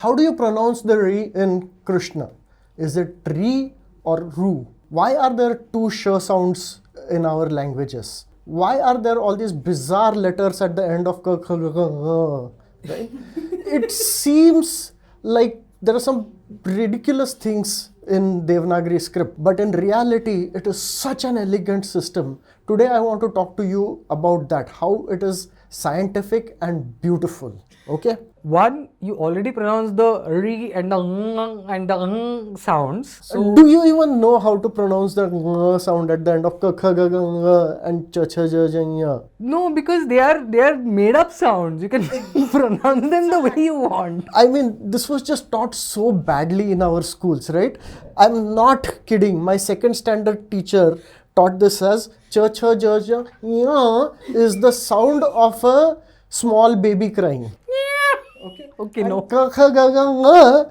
How do you pronounce the re in Krishna? Is it re or ru? Why are there two sh sounds in our languages? Why are there all these bizarre letters at the end of k, k, g, g, right? It seems like there are some ridiculous things in Devanagari script, but in reality, it is such an elegant system. Today, I want to talk to you about that, how it is scientific and beautiful. Okay? One, you already pronounced the re and the ng and the ng sounds. So do you even know how to pronounce the ng sound at the end of k, k, g, g, ng and ch, ch, j, j, nya? no, because they are made up sounds. You can pronounce them the way you want. I mean, this was just taught so badly in our schools, right? I'm not kidding. My second standard teacher taught this as ch, ch, j, j, nya is the sound of a small baby crying. Okay, no. K, k, g, g, ng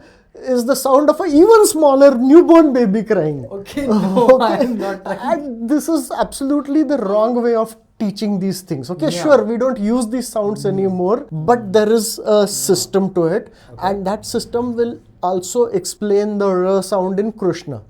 is the sound of an even smaller newborn baby crying. Okay, no, I'm not. And this is absolutely the wrong way of teaching these things. Okay, sure, we don't use these sounds anymore, but there is a system to it, and that system will also explain the r sound in Krishna.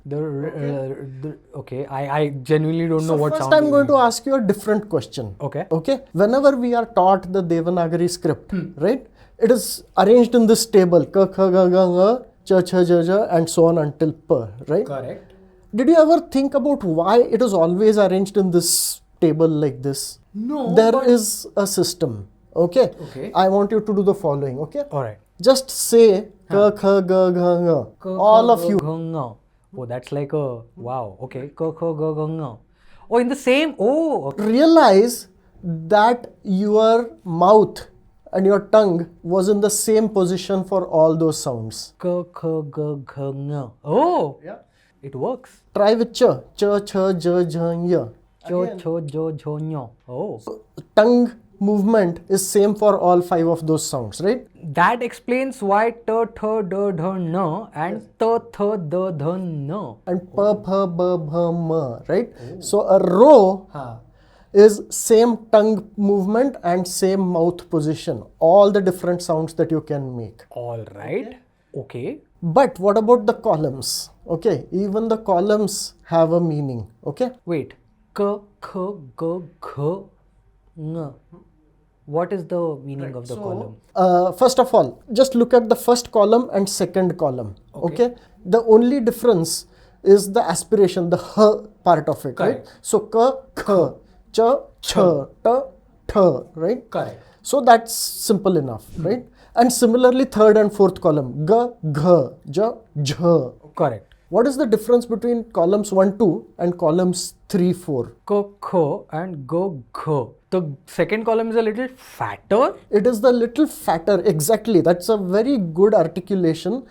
Okay, I genuinely don't know what First, sound. I'm going to ask you a different question. Okay. Okay. Whenever we are taught the Devanagari script, right? It is arranged in this table, k, k, g, g, ng, ch, ch, j, j, and so on until p, right? Correct. Did you ever think about why it is always arranged in this table like this? No. There is a system. Okay. Okay. I want you to do the following. Okay. All right. Just say k, k, g, g, ng. All of you. Oh, that's like a wow. Okay. K, k, g, g, ng. Oh, in the same. Oh. Okay. Realize that your mouth and your tongue was in the same position for all those sounds. K, k, g, g, ng. Oh. Yeah. It works. Try with ch, ch, j, j, nya. Cho, cho, jo, jo, nyo. Oh. Tongue movement is same for all 5 of those sounds, right? That explains why t, th, d, d, n and t, th, d, d, n. And p, p, b, b, m, right? So a ro is same tongue movement and same mouth position. All the different sounds that you can make. All right. Okay. But what about the columns? Okay, even the columns have a meaning. Okay. Wait. K, k, g, g, ng. What is the meaning of the column? First of all, just look at the first column and second column. Okay. The only difference is the aspiration, the h part of it. Correct. Right? So k, k, ch, ch, t, th, right? Correct. So that's simple enough, right? And similarly, third and fourth column, g, gh, j, jh. Correct. What is the difference between columns 1, 2 and columns 3, 4? K, k and g, g. The second column is a little fatter. It is the little fatter, exactly. That's a very good articulation.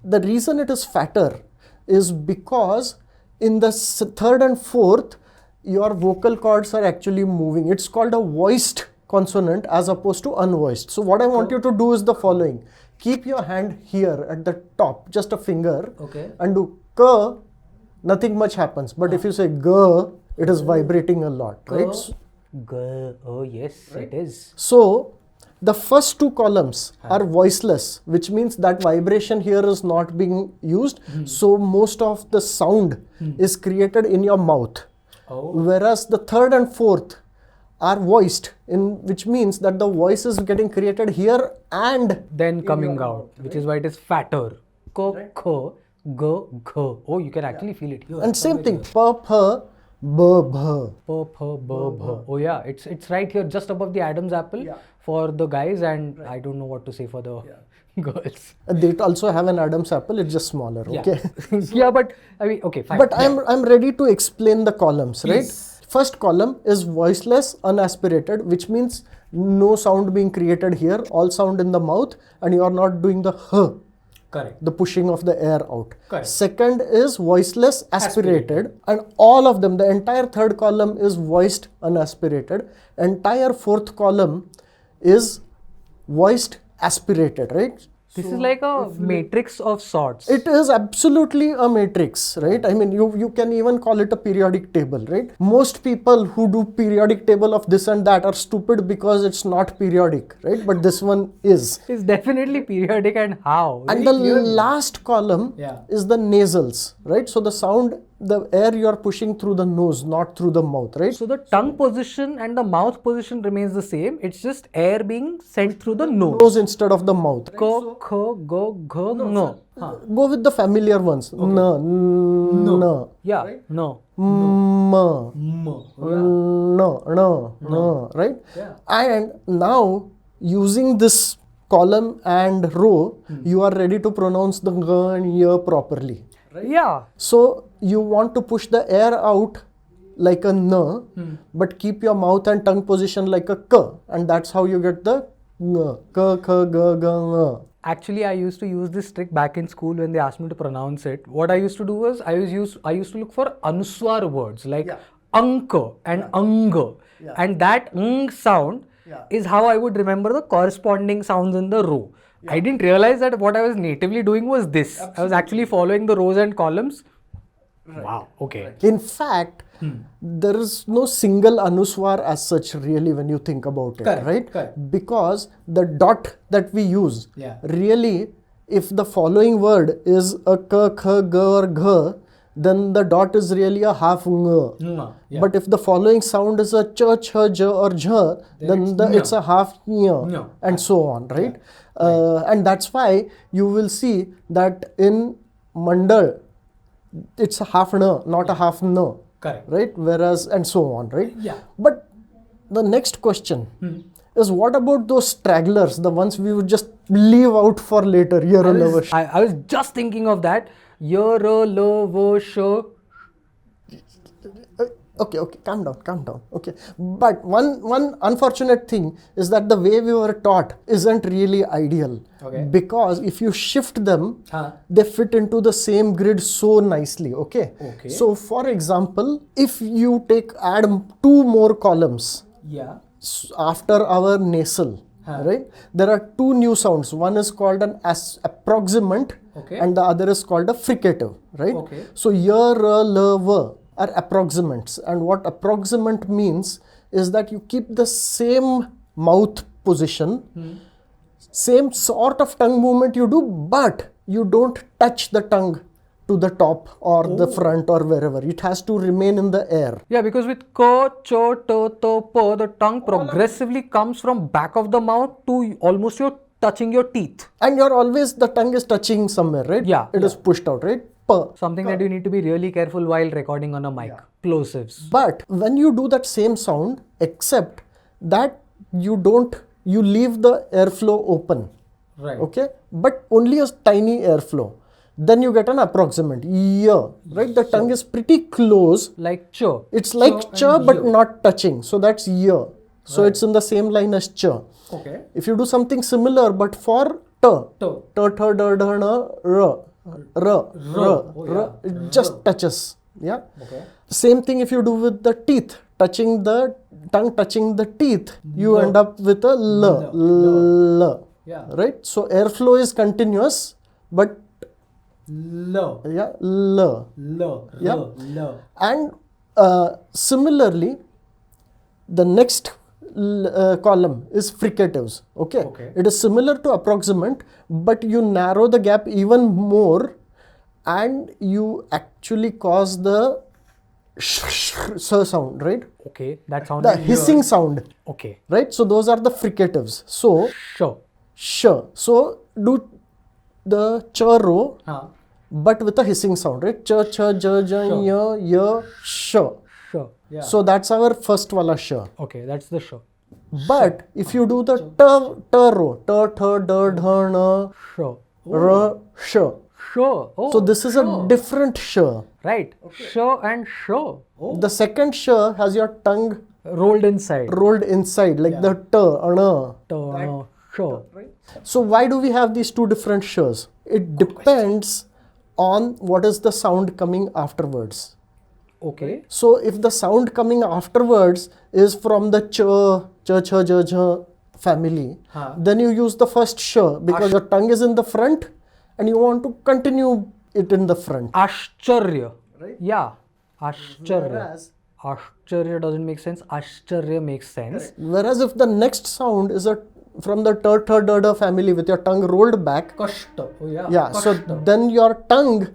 The reason it is fatter is because in the third and fourth, your vocal cords are actually moving. It's called a voiced consonant as opposed to unvoiced. So what I want you to do is the following. Keep your hand here at the top, just a finger, and do k, nothing much happens. But if you say g, it is vibrating a lot, right? G. Oh yes, it is. So the first 2 columns are voiceless, which means that vibration here is not being used. So most of the sound is created in your mouth. Whereas the third and fourth are voiced, which means that the voice is getting created here and then coming out, which is why it is fatter. K, k, g, g. Oh, you can actually feel it here. And same thing, p, p, b, b. P, p, b, b. Oh yeah, it's right here, just above the Adam's apple for the guys, and I don't know what to say for the girls. They also have an Adam's apple, it's just smaller, okay? Yeah, but I mean, okay, fine. But I'm ready to explain the columns, right? Yes. First column is voiceless, unaspirated, which means no sound being created here, all sound in the mouth, and you are not doing the h. Correct. The pushing of the air out. Correct. Second is voiceless, aspirated, and all of them, the entire third column is voiced, unaspirated. Entire fourth column is voiced, aspirated, right? This is like a matrix of sorts. It is absolutely a matrix, right? I mean, you can even call it a periodic table, right? Most people who do periodic table of this and that are stupid because it's not periodic, right? But this one is. It's definitely periodic, and how? And the last column is the nasals, right? So the sound, the air you are pushing through the nose, not through the mouth, right? So the tongue position and the mouth position remains the same. It's just air being sent through the nose. Nose instead of the mouth. Ko, kho, go, gho, no. Go with the familiar ones. No. No. Yeah. Right? No. No. No. Right? Yeah. And now, using this column and row, you are ready to pronounce the g and y properly. Right? Yeah. So you want to push the air out like a n, but keep your mouth and tongue position like a k, and that's how you get the ng, k, k, g, g, ng. Actually, I used to use this trick back in school when they asked me to pronounce it. What I used to do was I used to look for anuswar words like anka and anga, and that ng sound is how I would remember the corresponding sounds in the row. I didn't realize that what I was natively doing was this. Absolutely. I was actually following the rows and columns. Right. Wow. Okay. In fact, there is no single anuswar as such really when you think about it, right? Correct. Because the dot that we use, really, if the following word is a k, kh, g or gh, then the dot is really a half ng. But if the following sound is a ch, ch, j or jh, then it's a half ny, and so on, right? And that's why you will see that in Mandal, it's a half n, not a half n. Correct. Right? Whereas, and so on, right? Yeah. But the next question is, what about those stragglers, the ones we would just leave out for later? I was just thinking of that. Okay, calm down. Okay. But one unfortunate thing is that the way we were taught isn't really ideal. Okay. Because if you shift them, they fit into the same grid so nicely. Okay. So for example, if you add 2 more columns after our nasal, right? There are 2 new sounds. One is called an approximant, and the other is called a fricative, right? So y, r, l, v are approximants, and what approximant means is that you keep the same mouth position, same sort of tongue movement you do, but you don't touch the tongue to the top or the front or wherever. It has to remain in the air. Yeah, because with ko, cho, to, po, the tongue progressively comes from back of the mouth to almost touching your teeth. And the tongue is touching somewhere, right? Yeah. It is pushed out, right? Something that you need to be really careful while recording on a mic. Plosives. But when you do that same sound, except that you leave the airflow open. Right. Okay? But only a tiny airflow. Then you get an approximant. Yeah. Right? The tongue is pretty close. Like ch. It's like ch but not touching. So that's yeah. So it's in the same line as ch. Okay. If you do something similar but for t, it just touches. Yeah. Okay. Same thing if you do with the teeth, touching the tongue, touching the teeth, you end up with a l. Yeah. Right. So airflow is continuous, but l. Yeah. L. Yeah. L. And similarly, the next column is fricatives. Okay. It is similar to approximant, but you narrow the gap even more, and you actually cause the sound, right? Okay, that sound. The hissing sound. Okay. Right. So those are the fricatives. So sh. So do the ch row, but with a hissing sound, right? Ch, ch, j, j, y, sh. Yeah. So that's our first wala sh. Okay, that's the sh. But if you do the t row, t, th, d, dh, n, r, sh. Oh, so this is a different sh. Right. Okay. Sh and sh. Oh. The second sh has your tongue rolled inside, like the t, n, sh. So why do we have these 2 different shs? It depends on what is the sound coming afterwards. Okay. So if the sound coming afterwards is from the ch, ch, ch, j, j, family, then you use the first sh because your tongue is in the front and you want to continue it in the front. Ashcharya. Right? Yeah. Ashcharya. Whereas, Ashcharya doesn't make sense. Ashcharya makes sense. whereas if the next sound is from the third family with your tongue rolled back, Kashta. Oh yeah. yeah, so then your tongue,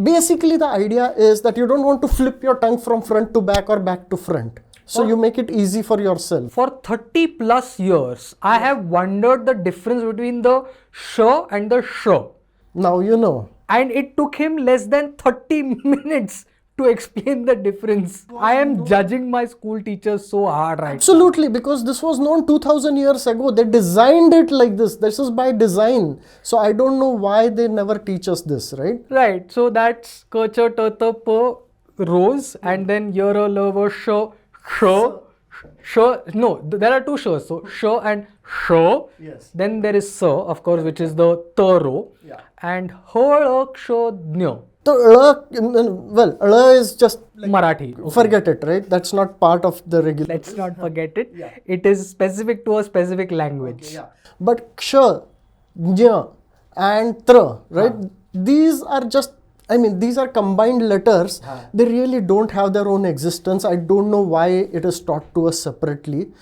basically the idea is that you don't want to flip your tongue from front to back or back to front. So you make it easy for yourself. For 30 plus years, I have wondered the difference between the sh and the sh. Now you know. And it took him less than 30 minutes to explain the difference. I am judging my school teachers so hard right Absolutely, because this was known 2000 years ago. They designed it like this. This is by design. So I don't know why they never teach us this, right? Right. So that's kacha tata pa rose and then yara lava sh. No, there are two shs. So sh and sh. Yes. Then there is sa, of course, which is the taro. Yeah. And kshodnya. So, is just Marathi. Okay. forget it, right? That's not part of the regular. Let's not forget it. It is specific to a specific language. But ksha, jna, and tra, right? These are just, these are combined letters. They really don't have their own existence. I don't know why it is taught to us separately.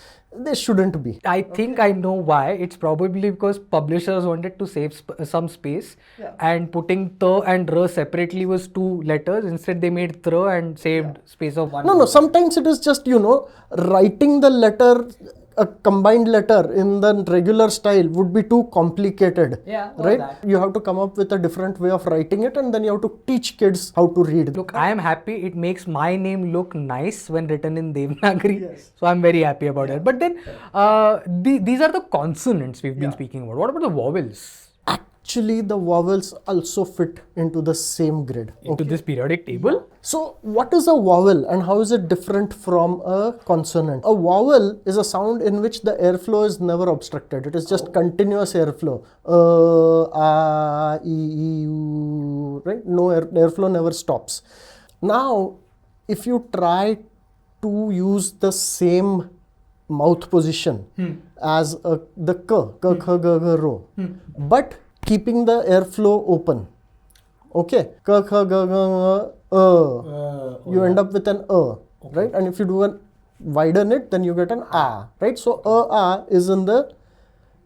They shouldn't be. I think I know why. It's probably because publishers wanted to save some space and putting th and r separately was two letters. Instead, they made thr and saved space of one. No, sometimes it is just, writing the letter, a combined letter in the regular style would be too complicated. Yeah, right? that. You have to come up with a different way of writing it and then you have to teach kids how to read. Look, I am happy. It makes my name look nice when written in Devanagari. So I'm very happy about it. But then these are the consonants we've been speaking about. What about the vowels? Actually, the vowels also fit into the same grid. Into this periodic table? So, what is a vowel and how is it different from a consonant? A vowel is a sound in which the airflow is never obstructed. It is just continuous airflow. A, E, U, right? No airflow never stops. Now, if you try to use the same mouth position as the k, kh, g, ro, but keeping the airflow open. Okay, k, kh, g, you end up with an right? And if you do widen it, then you get an a, right? So a is in the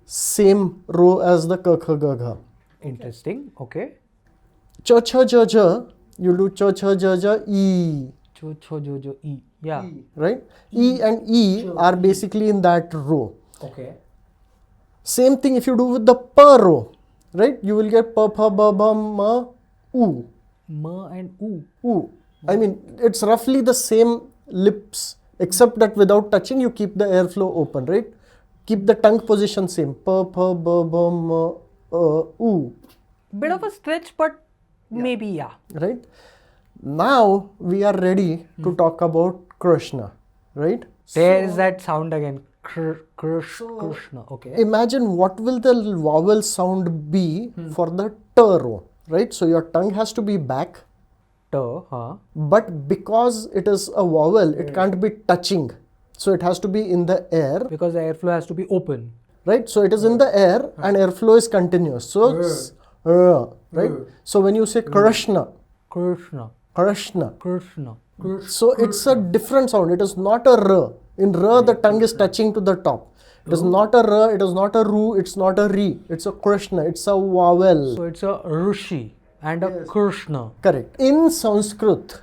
same row as the k, kh, g. Interesting. Okay. Ch, ch, j, j, you do ch, ch, j, j, e. Cho, cho, jo, jo, e. Yeah. Right? E and E are basically in that row. Okay. Same thing if you do with the p row, right? You will get p, p, b, b, m, u. Ma and u. U. It's roughly the same lips, except that without touching, you keep the airflow open, right? Keep the tongue position same. P, p, b, b, m, u. Bit of a stretch, but maybe yeah. Right? Now we are ready to talk about Krishna, right? There is that sound again. Krishna. Okay. Imagine what will the vowel sound be for the t row, right? So your tongue has to be back, but because it is a vowel, it can't be touching. So it has to be in the air. Because the airflow has to be open. Right? So it is in the air and airflow is continuous. So, right? So when you say Krishna, Krishna. Krishna. Krishna. So it's a different sound. It is not a r. In r, the tongue is touching to the top. It is not a r, it is not a ru, it's not a ri. It's a Krishna, it's a vowel. So it's a Rishi and a Krishna. Correct. In Sanskrit,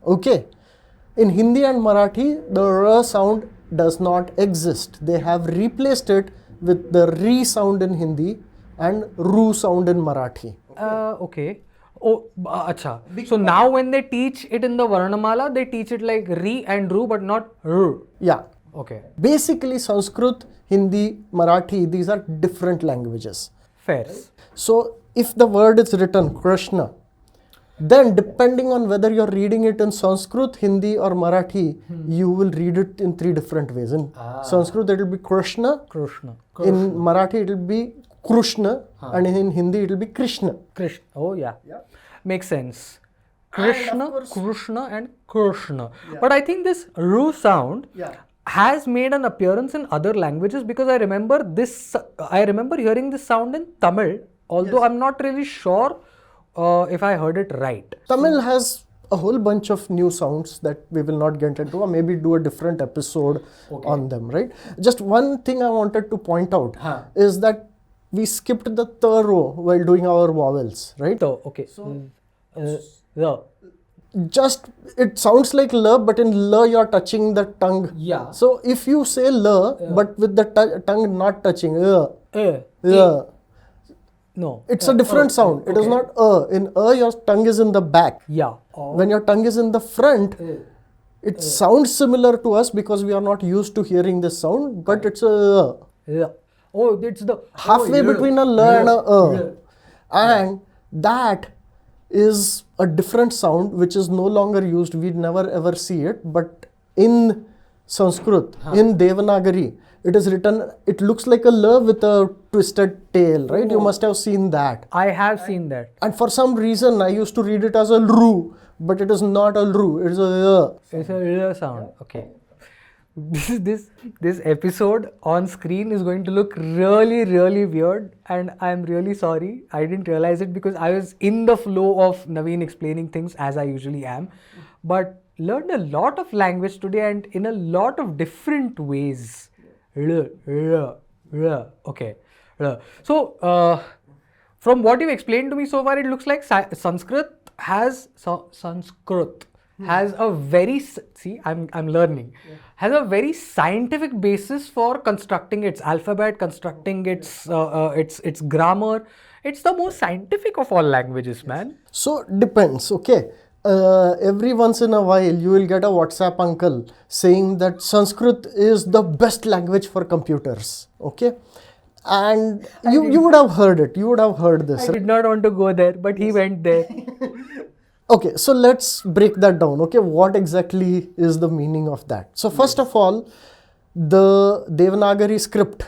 okay, in Hindi and Marathi, the r sound does not exist. They have replaced it with the ri sound in Hindi and ru sound in Marathi. Okay. Oh, acha. So now when they teach it in the Varnamala, they teach it like Ri and Ru, but not R. Yeah. Okay. Basically, Sanskrit, Hindi, Marathi, these are different languages. Fair. So, if the word is written Krishna, then depending on whether you're reading it in Sanskrit, Hindi or Marathi, you will read it in three different ways. In Sanskrit, it will be Krishna. In Marathi, it will be Krishna, and in Hindi it will be Krishna. Krishna. Oh yeah. Makes sense. Krishna, Krishna and Krishna. But I think this Ru sound, has made an appearance in other languages, because I remember hearing this sound in Tamil, although I'm not really sure if I heard it right. Tamil has a whole bunch of new sounds that we will not get into, or maybe do a different episode on them, right? Just one thing I wanted to point out is that we skipped the row while doing our vowels, right? So, okay. Just, it sounds like l, but in l you're touching the tongue. Yeah. So if you say l, but with the tongue not touching, no. It's a different sound. It is not in your tongue is in the back. Yeah. When your tongue is in the front, it sounds similar to us because we are not used to hearing this sound, but it's a Yeah. Oh, it's the halfway between a l and a and that is a different sound which is no longer used. We never ever see it, but in Sanskrit, in Devanagari, it is written, it looks like a l with a twisted tail, right? You must have seen that. I have seen that. And for some reason, I used to read it as a ru, but it is not a ru, it is a It's a sound. Okay. This episode on screen is going to look really, really weird, and I'm really sorry. I didn't realize it because I was in the flow of Naveen explaining things as I usually am, but learned a lot of language today and in a lot of different ways. Okay. So, from what you've explained to me so far, it looks like Sanskrit has a very, I'm learning, has a very scientific basis for constructing its alphabet, constructing its grammar. It's the most scientific of all languages, man. So depends, okay. Every once in a while you will get a WhatsApp uncle saying that Sanskrit is the best language for computers, okay. And you would have heard it, you would have heard this. I did not want to go there, but he went there. Okay, so let's break that down. Okay, what exactly is the meaning of that? So first of all, the Devanagari script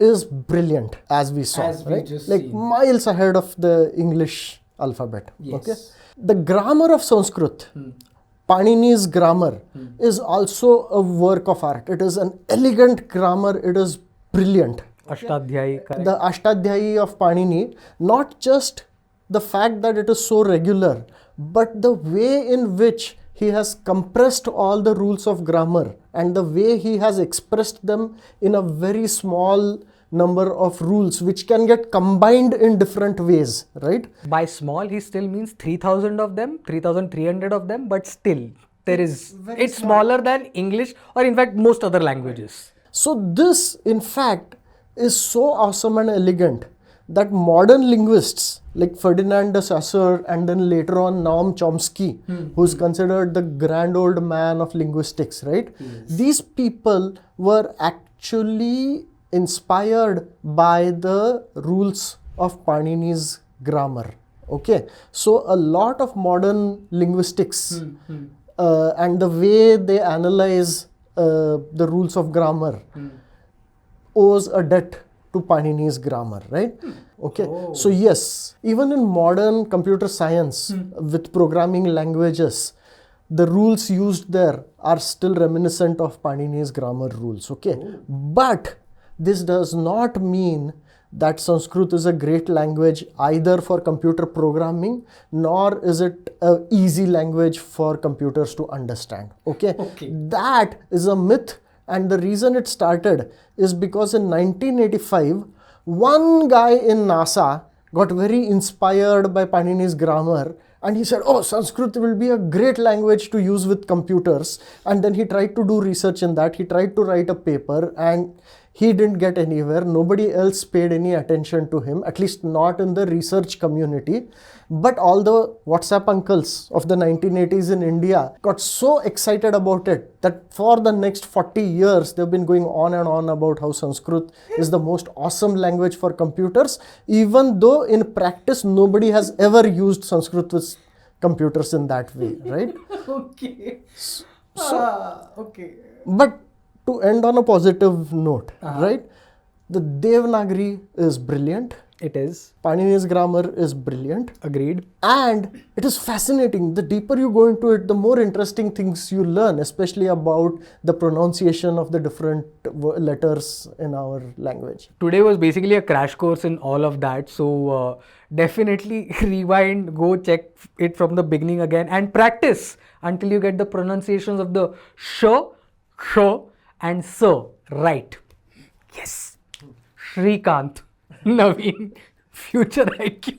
is brilliant, as we saw, right? Like miles ahead of the English alphabet. Okay, the grammar of Sanskrit, Panini's grammar, is also a work of art. It is an elegant grammar. It is brilliant. Ashtadhyayi, correct. The Ashtadhyayi of Panini, not just the fact that it is so regular, but the way in which he has compressed all the rules of grammar and the way he has expressed them in a very small number of rules which can get combined in different ways, right? By small, he still means 3,000 of them, 3,300 of them, but still, it's smaller than English or in fact most other languages. So this, in fact, is so awesome and elegant that modern linguists like Ferdinand de Saussure and then later on Noam Chomsky, who's considered the grand old man of linguistics, right? These people were actually inspired by the rules of Panini's grammar. Okay, so a lot of modern linguistics and the way they analyze the rules of grammar owes a debt to Panini's grammar, right? Okay, so yes, even in modern computer science with programming languages, the rules used there are still reminiscent of Panini's grammar rules, okay? But this does not mean that Sanskrit is a great language either for computer programming, nor is it an easy language for computers to understand, okay? That is a myth, and the reason it started is because in 1985, one guy in NASA got very inspired by Panini's grammar and he said, oh, Sanskrit will be a great language to use with computers. And then he tried to do research in that. He tried to write a paper and he didn't get anywhere. Nobody else paid any attention to him, at least not in the research community. But all the WhatsApp uncles of the 1980s in India got so excited about it that for the next 40 years, they've been going on and on about how Sanskrit is the most awesome language for computers, even though in practice, nobody has ever used Sanskrit with computers in that way, right? Okay. But to end on a positive note, right? The Devanagari is brilliant. It is. Panini's grammar is brilliant. Agreed. And it is fascinating. The deeper you go into it, the more interesting things you learn, especially about the pronunciation of the different letters in our language. Today was basically a crash course in all of that. So definitely rewind, go check it from the beginning again and practice until you get the pronunciations of the sh, and s right. Yes. Shrikant, Naveen, Future IQ.